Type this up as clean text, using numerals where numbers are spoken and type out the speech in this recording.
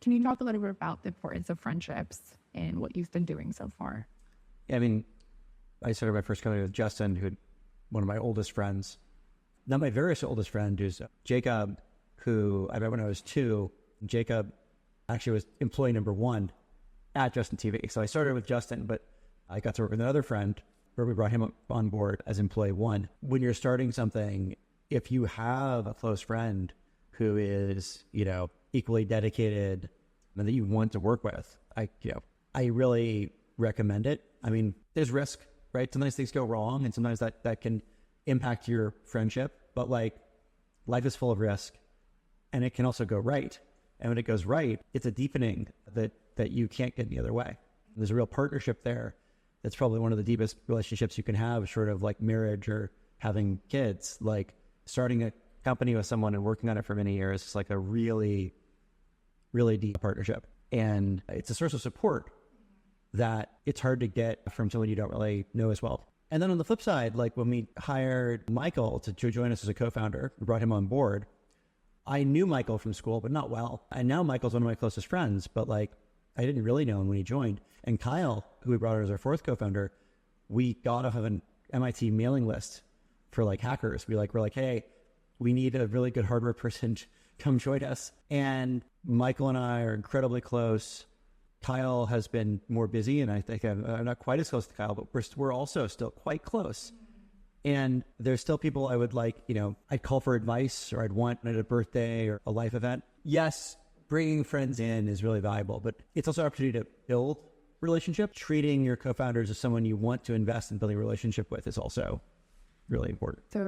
Can you talk a little bit about the importance of friendships and what you've been doing so far? Yeah, I mean, I started my first company with Justin, who one of my oldest friends. Not my very oldest friend, who's Jacob, who I met when I was 2. Jacob actually was employee number 1 at Justin TV. So I started with Justin, but I got to work with another friend where we brought him on board as employee 1. When you're starting something, if you have a close friend who is, equally dedicated and that you want to work with, I really recommend it. I mean, there's risk, right? Sometimes things go wrong and sometimes that can impact your friendship, but life is full of risk and it can also go right. And when it goes right, it's a deepening that you can't get any other way. There's a real partnership there. That's probably one of the deepest relationships you can have, short of like marriage or having kids. Like starting a company with someone and working on it for many years is like a really, really deep partnership. And it's a source of support that it's hard to get from someone you don't really know as well. And then on the flip side, like when we hired Michael to join us as a co-founder, we brought him on board. I knew Michael from school, but not well. And now Michael's one of my closest friends, but I didn't really know him when he joined. And Kyle, who we brought on as our 4th co-founder, we got off of an MIT mailing list for hackers. We're like, hey, we need a really good hardware person to come join us. And Michael and I are incredibly close. Kyle has been more busy, and I think I'm not quite as close to Kyle, but we're also still quite close. And there's still people I would I'd call for advice or I'd want at a birthday or a life event. Yes, bringing friends in is really valuable, but it's also an opportunity to build relationship. Treating your co-founders as someone you want to invest in building a relationship with is also really important. So